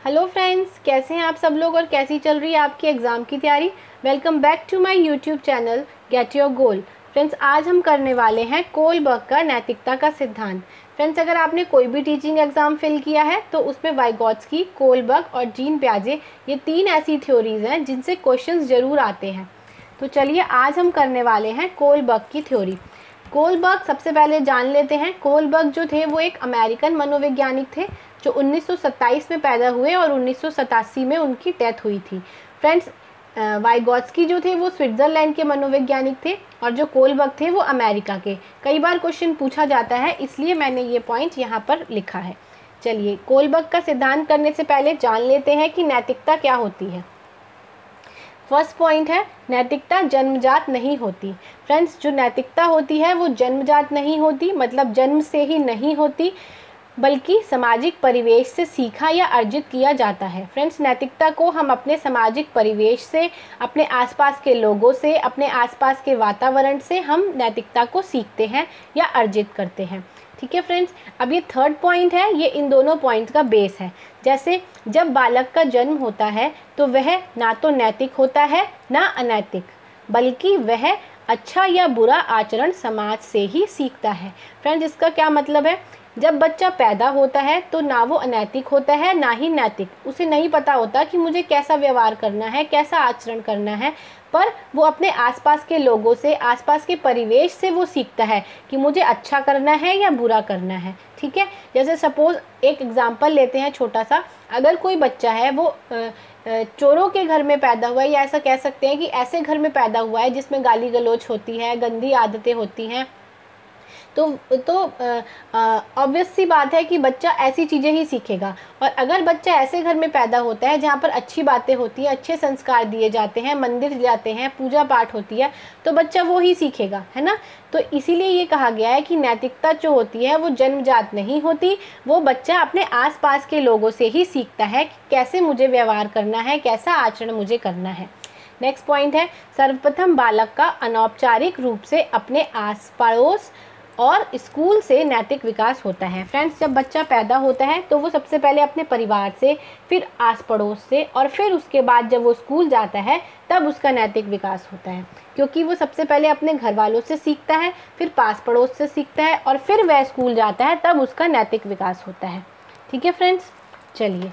Hello friends, कैसे हैं आप सब लोग और कैसी चल रही है आपकी एग्ज़ाम की तैयारी। Welcome back to my YouTube channel get your goal. Friends, आज हम करने वाले हैं कोलबर्ग का नैतिकता का सिद्धांत। फ्रेंड्स, अगर आपने कोई भी टीचिंग एग्ज़ाम फिल किया है तो उसमें वाइगोत्स्की, कोलबर्ग और जीन पियाजे ये तीन ऐसी थ्योरीज हैं जिनसे क्वेश्चंस ज़रूर आते हैं। तो चलिए आज हम करने वाले हैं कोलबर्ग की थ्योरी। कोलबर्ग सबसे पहले जान लेते हैं। कोलबर्ग जो थे वो एक अमेरिकन मनोवैज्ञानिक थे जो 1927 में पैदा हुए और 1987 में उनकी डेथ हुई थी। फ्रेंड्स, वाइगोत्स्की जो थे वो स्विट्ज़रलैंड के मनोवैज्ञानिक थे और जो कोलबर्ग थे वो अमेरिका के। कई बार क्वेश्चन पूछा जाता है, इसलिए मैंने ये पॉइंट यहाँ पर लिखा है। चलिए, कोलबर्ग का सिद्धांत करने से पहले जान लेते हैं कि नैतिकता क्या होती है। फर्स्ट पॉइंट है, नैतिकता जन्मजात नहीं होती। फ्रेंड्स, जो नैतिकता होती है वो जन्मजात नहीं होती, मतलब जन्म से ही नहीं होती, बल्कि सामाजिक परिवेश से सीखा या अर्जित किया जाता है। फ्रेंड्स, नैतिकता को हम अपने सामाजिक परिवेश से, अपने आसपास के लोगों से, अपने आसपास के वातावरण से हम नैतिकता को सीखते हैं या अर्जित करते हैं। ठीक है फ्रेंड्स, अब ये थर्ड पॉइंट है, ये इन दोनों पॉइंट्स का बेस है। जैसे जब बालक का जन्म होता है तो वह ना तो नैतिक होता है ना अनैतिक, बल्कि वह अच्छा या बुरा आचरण समाज से ही सीखता है। फ्रेंड्स, इसका क्या मतलब है, जब बच्चा पैदा होता है तो ना वो अनैतिक होता है ना ही नैतिक। उसे नहीं पता होता कि मुझे कैसा व्यवहार करना है, कैसा आचरण करना है, पर वो अपने आसपास के लोगों से, आसपास के परिवेश से वो सीखता है कि मुझे अच्छा करना है या बुरा करना है। ठीक है, जैसे सपोज एक एग्जांपल लेते हैं छोटा सा। अगर कोई बच्चा है वो चोरों के घर में पैदा हुआ है, या ऐसा कह सकते हैं कि ऐसे घर में पैदा हुआ है जिसमें गाली गलौज होती है, गंदी आदतें होती हैं, तो ऑब्वियस सी बात है कि बच्चा ऐसी चीज़ें ही सीखेगा। और अगर बच्चा ऐसे घर में पैदा होता है जहाँ पर अच्छी बातें होती हैं, अच्छे संस्कार दिए जाते हैं, मंदिर जाते हैं, पूजा पाठ होती है, तो बच्चा वो ही सीखेगा, है ना। तो इसीलिए ये कहा गया है कि नैतिकता जो होती है वो जन्मजात नहीं होती, वो बच्चा अपने आसपास के लोगों से ही सीखता है कि कैसे मुझे व्यवहार करना है, कैसा आचरण मुझे करना है। नेक्स्ट पॉइंट है, सर्वप्रथम बालक का अनौपचारिक रूप से अपने आस पड़ोस और स्कूल से नैतिक विकास होता है। फ्रेंड्स, जब बच्चा पैदा होता है तो वो सबसे पहले अपने परिवार से, फिर आस पड़ोस से, और फिर उसके बाद जब वो स्कूल जाता है तब उसका नैतिक विकास होता है, क्योंकि वो सबसे पहले अपने घर वालों से सीखता है, फिर पास पड़ोस से सीखता है, और फिर वह स्कूल जाता है, तब उसका नैतिक विकास होता है। ठीक है फ्रेंड्स, चलिए।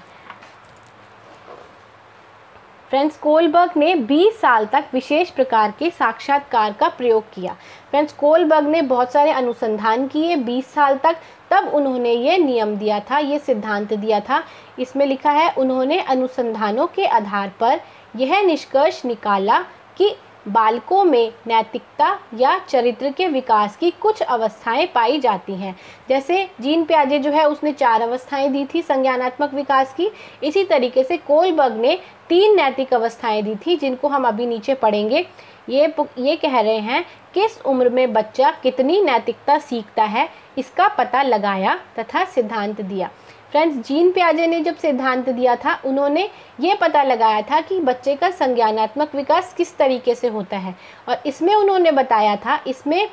फ्रेंड्स, कोलबर्ग ने 20 साल तक विशेष प्रकार के साक्षात्कार का प्रयोग किया। फ्रेंड्स, कोलबर्ग ने बहुत सारे अनुसंधान किए 20 साल तक, तब उन्होंने ये नियम दिया था, ये सिद्धांत दिया था। इसमें लिखा है, उन्होंने अनुसंधानों के आधार पर यह निष्कर्ष निकाला कि बालकों में नैतिकता या चरित्र के विकास की कुछ अवस्थाएं पाई जाती हैं। जैसे जीन पियाजे जो है उसने 4 अवस्थाएं दी थी संज्ञानात्मक विकास की, इसी तरीके से कोलबर्ग ने 3 नैतिक अवस्थाएं दी थी, जिनको हम अभी नीचे पढ़ेंगे। ये कह रहे हैं किस उम्र में बच्चा कितनी नैतिकता सीखता है, इसका पता लगाया तथा सिद्धांत दिया। फ्रेंड्स, जीन पियाजे ने जब सिद्धांत दिया था, उन्होंने ये पता लगाया था कि बच्चे का संज्ञानात्मक विकास किस तरीके से होता है, और इसमें उन्होंने बताया था, इसमें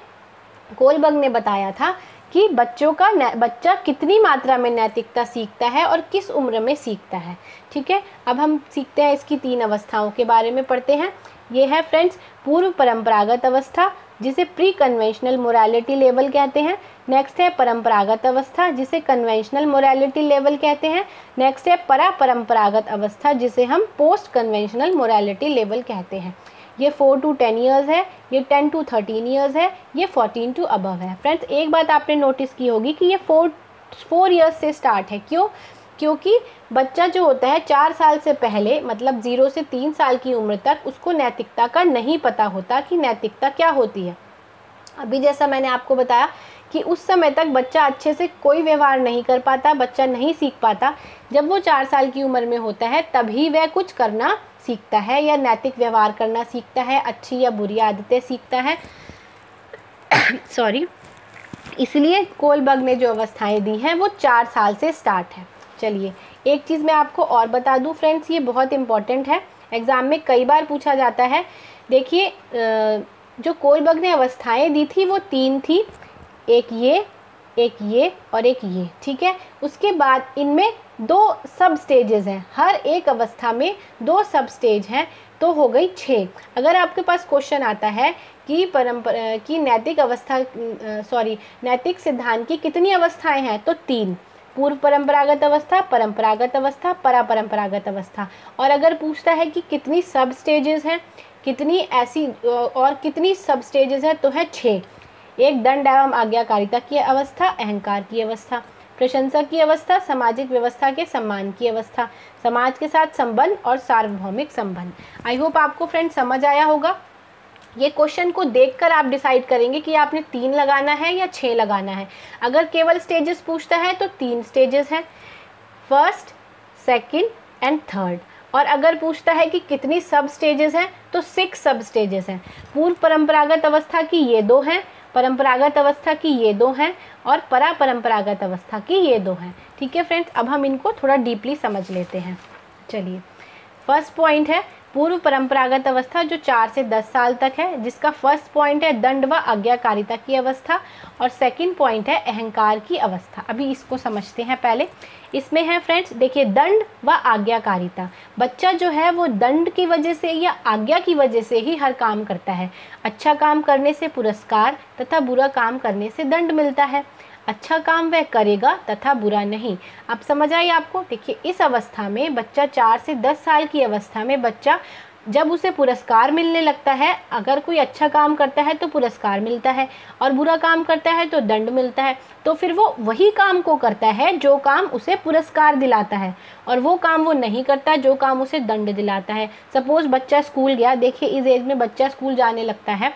कोलबर्ग ने बताया था कि बच्चा कितनी मात्रा में नैतिकता सीखता है और किस उम्र में सीखता है। ठीक है, अब हम सीखते हैं इसकी 3 अवस्थाओं के बारे में पढ़ते हैं। ये है फ्रेंड्स, पूर्व परंपरागत अवस्था, जिसे प्री कन्वेंशनल मोरालिटी लेवल कहते हैं। नेक्स्ट है परंपरागत अवस्था, जिसे कन्वेंशनल मोरालिटी लेवल कहते हैं। नेक्स्ट है परापरंपरागत अवस्था, जिसे हम पोस्ट कन्वेंशनल मोरालिटी लेवल कहते हैं। ये 4 to 10 ईयर्स है, ये 10 to 13 ईयर्स है, ये 14 to अबव है। फ्रेंड्स, एक बात आपने नोटिस की होगी कि ये 4 ईयर्स से स्टार्ट है। क्यों? क्योंकि बच्चा जो होता है 4 साल से पहले, मतलब 0 से 3 साल की उम्र तक, उसको नैतिकता का नहीं पता होता कि नैतिकता क्या होती है। अभी जैसा मैंने आपको बताया कि उस समय तक बच्चा अच्छे से कोई व्यवहार नहीं कर पाता, बच्चा नहीं सीख पाता। जब वो 4 साल की उम्र में होता है तभी वह कुछ करना सीखता है या नैतिक व्यवहार करना सीखता है, अच्छी या बुरी आदतें सीखता है। सॉरी, इसलिए कोलबर्ग ने जो अवस्थाएं दी हैं वो 4 साल से स्टार्ट है। चलिए, एक चीज़ मैं आपको और बता दूं फ्रेंड्स, ये बहुत इंपॉर्टेंट है, एग्ज़ाम में कई बार पूछा जाता है। देखिए, जो कोलबर्ग ने अवस्थाएं दी थी वो 3 थी, एक ये और एक ये। ठीक है, उसके बाद इनमें दो सब स्टेजेस हैं, हर एक अवस्था में 2 सब स्टेज हैं, तो हो गई 6। अगर आपके पास क्वेश्चन आता है कि नैतिक सिद्धांत की कितनी अवस्थाएं हैं, तो 3। पूर्व परंपरागत अवस्था, परंपरागत अवस्था, परापरंपरागत अवस्था। और अगर पूछता है कि कितनी सब स्टेजेस हैं, कितनी सब स्टेजेस हैं, तो है 6। एक दंड एवं आज्ञाकारिता की अवस्था, अहंकार की अवस्था, प्रशंसा की अवस्था, सामाजिक व्यवस्था के सम्मान की अवस्था, समाज के साथ संबंध और सार्वभौमिक संबंध। आई होप आपको फ्रेंड समझ आया होगा। ये क्वेश्चन को देखकर आप डिसाइड करेंगे कि आपने 3 लगाना है या 6 लगाना है। अगर केवल स्टेजेस पूछता है तो 3 स्टेजेस हैं, फर्स्ट, सेकंड एंड थर्ड। और अगर पूछता है कि कितनी सब स्टेजेस हैं, तो 6 सब स्टेजेस हैं। पूर्व परंपरागत अवस्था की ये 2 हैं, परंपरागत अवस्था की ये 2 हैं, और परापरंपरागत अवस्था की ये 2 हैं। ठीक है फ्रेंड्स, अब हम इनको थोड़ा डीपली समझ लेते हैं। चलिए, फर्स्ट पॉइंट है पूर्व परंपरागत अवस्था, जो 4 से 10 साल तक है, जिसका फर्स्ट पॉइंट है दंड व आज्ञाकारिता की अवस्था, और सेकंड पॉइंट है अहंकार की अवस्था। अभी इसको समझते हैं पहले। इसमें है फ्रेंड्स, देखिए, दंड व आज्ञाकारिता। बच्चा जो है वो दंड की वजह से या आज्ञा की वजह से ही हर काम करता है। अच्छा काम करने से पुरस्कार तथा बुरा काम करने से दंड मिलता है। अच्छा काम वह करेगा तथा बुरा नहीं। अब समझ आई आपको? देखिए, इस अवस्था में बच्चा 4 से 10 साल की अवस्था में बच्चा जब उसे पुरस्कार मिलने लगता है, अगर कोई अच्छा काम करता है तो पुरस्कार मिलता है, और बुरा काम करता है तो दंड मिलता है। तो फिर वो वही काम को करता है जो काम उसे पुरस्कार दिलाता है, और वो काम वो नहीं करता जो काम उसे दंड दिलाता है। सपोज बच्चा स्कूल गया, देखिए इस एज में बच्चा स्कूल जाने लगता है,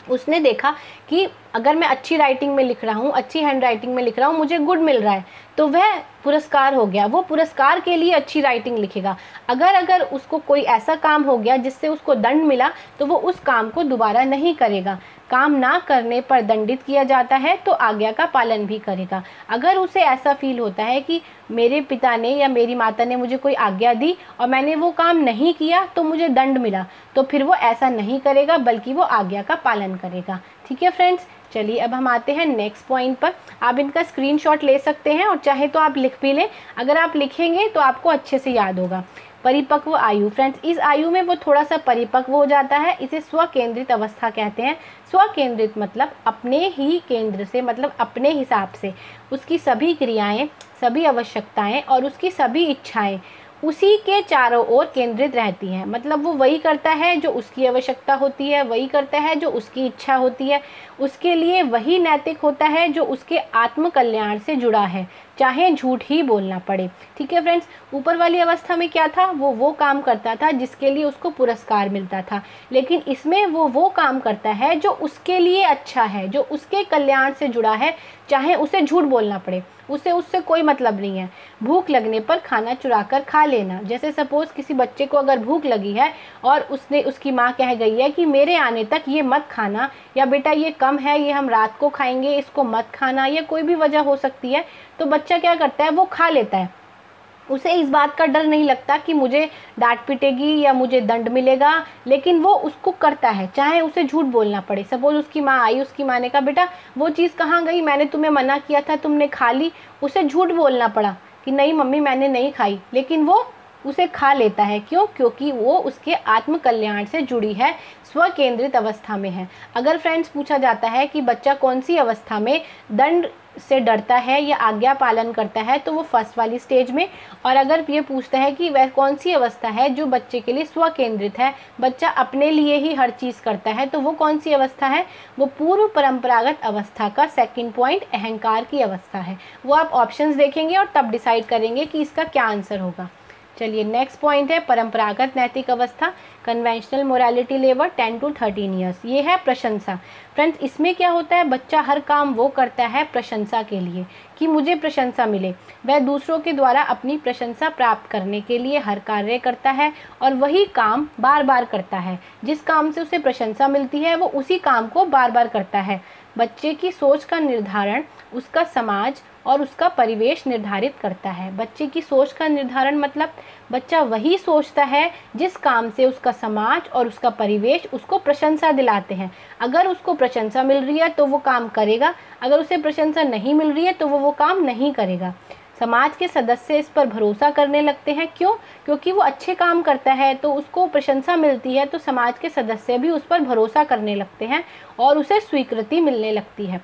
उसने देखा कि अगर मैं अच्छी राइटिंग में लिख रहा हूँ, अच्छी हैंड राइटिंग में लिख रहा हूँ, मुझे गुड मिल रहा है, तो वह पुरस्कार हो गया। वो पुरस्कार के लिए अच्छी राइटिंग लिखेगा। अगर उसको कोई ऐसा काम हो गया जिससे उसको दंड मिला, तो वो उस काम को दोबारा नहीं करेगा। काम ना करने पर दंडित किया जाता है तो आज्ञा का पालन भी करेगा। अगर उसे ऐसा फील होता है कि मेरे पिता ने या मेरी माता ने मुझे कोई आज्ञा दी और मैंने वो काम नहीं किया तो मुझे दंड मिला, तो फिर वो ऐसा नहीं करेगा, बल्कि वो आज्ञा का पालन करेगा। ठीक है फ्रेंड्स, चलिए अब हम आते हैं नेक्स्ट पॉइंट पर। आप इनका स्क्रीनशॉट ले सकते हैं, और चाहे तो आप लिख भी लें। अगर आप लिखेंगे तो आपको अच्छे से याद होगा। परिपक्व आयु, फ्रेंड्स इस आयु में वो थोड़ा सा परिपक्व हो जाता है। इसे स्वकेंद्रित अवस्था कहते हैं। स्वकेंद्रित मतलब अपने ही केंद्र से, मतलब अपने हिसाब से उसकी सभी क्रियाएं, सभी आवश्यकताएं और उसकी सभी इच्छाएं उसी के चारों ओर केंद्रित रहती हैं। मतलब वो वही करता है जो उसकी आवश्यकता होती है, वही करता है जो उसकी इच्छा होती है, उसके लिए वही नैतिक होता है जो उसके आत्म कल्याण से जुड़ा है, चाहे झूठ ही बोलना पड़े। ठीक है फ्रेंड्स, ऊपर वाली अवस्था में क्या था, वो काम करता था जिसके लिए उसको पुरस्कार मिलता था, लेकिन इसमें वो काम करता है जो उसके लिए अच्छा है, जो उसके कल्याण से जुड़ा है, चाहे उसे झूठ बोलना पड़े, उससे कोई मतलब नहीं है। भूख लगने पर खाना चुरा कर खा लेना, जैसे सपोज किसी बच्चे को अगर भूख लगी है और उसकी माँ कह गई है कि मेरे आने तक ये मत खाना, या बेटा ये कम है, ये हम रात को खाएंगे, इसको मत खाना, या कोई भी वजह हो सकती है, तो बच्चा क्या करता है, वो खा लेता है। उसे इस बात का डर नहीं लगता कि मुझे डांट पिटेगी या मुझे दंड मिलेगा, लेकिन वो उसको करता है चाहे उसे झूठ बोलना पड़े। सपोज उसकी माँ आई, उसकी माँ ने कहा बेटा वो चीज़ कहाँ गई, मैंने तुम्हें मना किया था, तुमने खा ली। उसे झूठ बोलना पड़ा कि नहीं मम्मी मैंने नहीं खाई, लेकिन वो उसे खा लेता है। क्यों? क्योंकि वो उसके आत्म कल्याण से जुड़ी है, स्वकेंद्रित अवस्था में है। अगर फ्रेंड्स पूछा जाता है कि बच्चा कौन सी अवस्था में दंड से डरता है या आज्ञा पालन करता है, तो वो फर्स्ट वाली स्टेज में। और अगर ये पूछता है कि वह कौन सी अवस्था है जो बच्चे के लिए स्वकेंद्रित है, बच्चा अपने लिए ही हर चीज़ करता है, तो वो कौन सी अवस्था है, वो पूर्व परंपरागत अवस्था का सेकंड पॉइंट अहंकार की अवस्था है। वो आप ऑप्शंस देखेंगे और तब डिसाइड करेंगे कि इसका क्या आंसर होगा। चलिए नेक्स्ट पॉइंट है परंपरागत नैतिक अवस्था, conventional morality level 10 to 13 years. ये है प्रशंसा। फ्रेंड्स इसमें क्या होता है, बच्चा हर काम वो करता है प्रशंसा के लिए, कि मुझे प्रशंसा मिले। वह दूसरों के द्वारा अपनी प्रशंसा प्राप्त करने के लिए हर कार्य करता है, और वही काम बार बार करता है। जिस काम से उसे प्रशंसा मिलती है वो उसी काम को बार बार करता है। बच्चे की सोच का निर्धारण उसका समाज और उसका परिवेश निर्धारित करता है। बच्चे की सोच का निर्धारण मतलब बच्चा वही सोचता है जिस काम से उसका समाज और उसका परिवेश उसको प्रशंसा दिलाते हैं। अगर उसको प्रशंसा मिल रही है तो वो काम करेगा, अगर उसे प्रशंसा नहीं मिल रही है तो वो काम नहीं करेगा। समाज के सदस्य इस पर भरोसा करने लगते हैं। क्यों? क्योंकि वो अच्छे काम करता है तो उसको प्रशंसा मिलती है, तो समाज के सदस्य भी उस पर भरोसा करने लगते हैं और उसे स्वीकृति मिलने लगती है।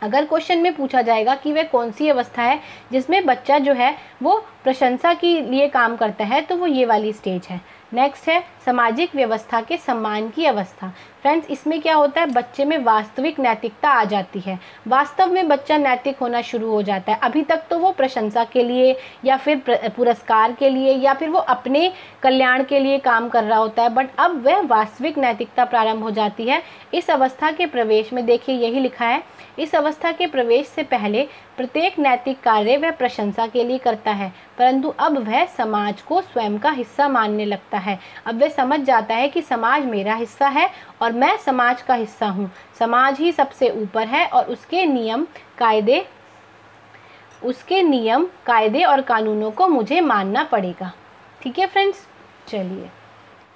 अगर क्वेश्चन में पूछा जाएगा कि वह कौन सी अवस्था है जिसमें बच्चा जो है वो प्रशंसा के लिए काम करता है, तो वो ये वाली स्टेज है। नेक्स्ट है सामाजिक व्यवस्था के सम्मान की अवस्था। फ्रेंड्स, इसमें क्या होता है, बच्चे में वास्तविक नैतिकता आ जाती है। वास्तव में बच्चा नैतिक होना शुरू हो जाता है। अभी तक तो वो प्रशंसा के लिए या फिर पुरस्कार के लिए या फिर वो अपने कल्याण के लिए काम कर रहा होता है, बट अब वह वास्तविक नैतिकता प्रारंभ हो जाती है। इस अवस्था के प्रवेश में देखिए यही लिखा है, इस अवस्था के प्रवेश से पहले प्रत्येक नैतिक कार्य वह प्रशंसा के लिए करता है, परंतु अब वह समाज को स्वयं का हिस्सा मानने लगता है। अब वह समझ जाता है कि समाज मेरा हिस्सा है और मैं समाज का हिस्सा हूँ। समाज ही सबसे ऊपर है और उसके नियम कायदे और कानूनों को मुझे मानना पड़ेगा। ठीक है फ्रेंड्स, चलिए।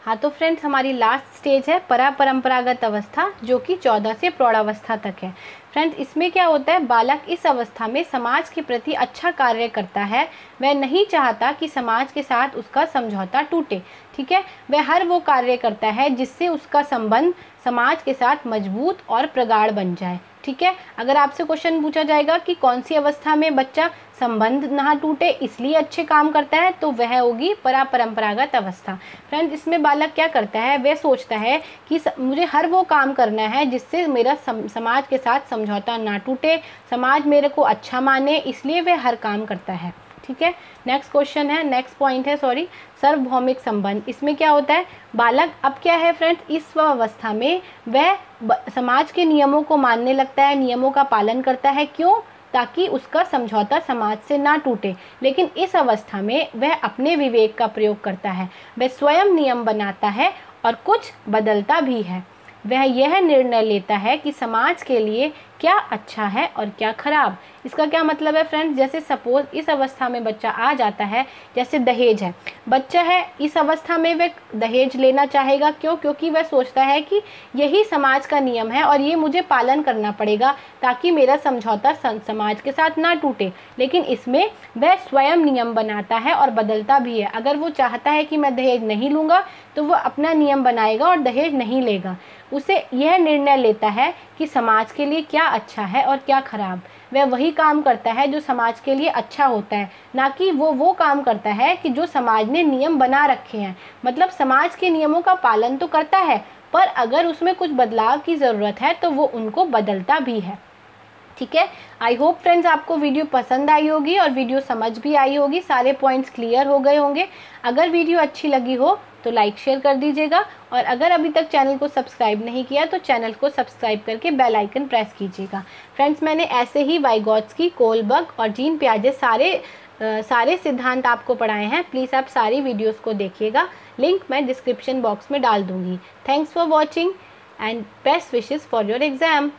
हाँ तो फ्रेंड्स, हमारी लास्ट स्टेज है परंपरागत अवस्था, जो कि 14 से प्रौढ़ावस्था तक है। फ्रेंड्स, इसमें क्या होता है, बालक इस अवस्था में समाज के प्रति अच्छा कार्य करता है। वह नहीं चाहता कि समाज के साथ उसका समझौता टूटे। ठीक है, वह हर वो कार्य करता है जिससे उसका संबंध समाज के साथ मजबूत और प्रगाढ़ बन जाए। ठीक है, अगर आपसे क्वेश्चन पूछा जाएगा कि कौन सी अवस्था में बच्चा संबंध ना टूटे इसलिए अच्छे काम करता है, तो वह होगी परंपरागत अवस्था। फ्रेंड्स, इसमें बालक क्या करता है, वह सोचता है कि मुझे हर वो काम करना है जिससे मेरा समाज के साथ समझौता ना टूटे, समाज मेरे को अच्छा माने, इसलिए वह हर काम करता है। ठीक है, नेक्स्ट क्वेश्चन है, नेक्स्ट पॉइंट है सार्वभौमिक संबंध। इसमें क्या होता है, बालक अब क्या है फ्रेंड्स, इस अवस्था में वह समाज के नियमों को मानने लगता है, नियमों का पालन करता है। क्यों? ताकि उसका समझौता समाज से ना टूटे। लेकिन इस अवस्था में वह अपने विवेक का प्रयोग करता है, वह स्वयं नियम बनाता है और कुछ बदलता भी है। वह यह निर्णय लेता है कि समाज के लिए क्या अच्छा है और क्या खराब। इसका क्या मतलब है फ्रेंड्स, जैसे सपोज इस अवस्था में बच्चा आ जाता है, जैसे दहेज है, बच्चा है इस अवस्था में वह दहेज लेना चाहेगा। क्यों? क्योंकि वह सोचता है कि यही समाज का नियम है और ये मुझे पालन करना पड़ेगा ताकि मेरा समझौता समाज के साथ ना टूटे। लेकिन इसमें वह स्वयं नियम बनाता है और बदलता भी है। अगर वो चाहता है कि मैं दहेज नहीं लूँगा तो वो अपना नियम बनाएगा और दहेज नहीं लेगा। उसे यह निर्णय लेता है कि समाज के लिए क्या अच्छा है और क्या खराब। वह वही काम करता है जो समाज के लिए अच्छा होता है, ना कि वो काम करता है कि जो समाज ने नियम बना रखे हैं। मतलब समाज के नियमों का पालन तो करता है, पर अगर उसमें कुछ बदलाव की ज़रूरत है तो वो उनको बदलता भी है। ठीक है, आई होप फ्रेंड्स आपको वीडियो पसंद आई होगी और वीडियो समझ भी आई होगी, सारे पॉइंट्स क्लियर हो गए होंगे। अगर वीडियो अच्छी लगी हो तो लाइक शेयर कर दीजिएगा और अगर अभी तक चैनल को सब्सक्राइब नहीं किया तो चैनल को सब्सक्राइब करके बेल आइकन प्रेस कीजिएगा। फ्रेंड्स, मैंने ऐसे ही वाइगॉट्स्की, कोलबर्ग और जीन पियाजे सारे सिद्धांत आपको पढ़ाए हैं। प्लीज़ आप सारी वीडियोस को देखिएगा, लिंक मैं डिस्क्रिप्शन बॉक्स में डाल दूँगी। Thanks for watching and best wishes for your exam.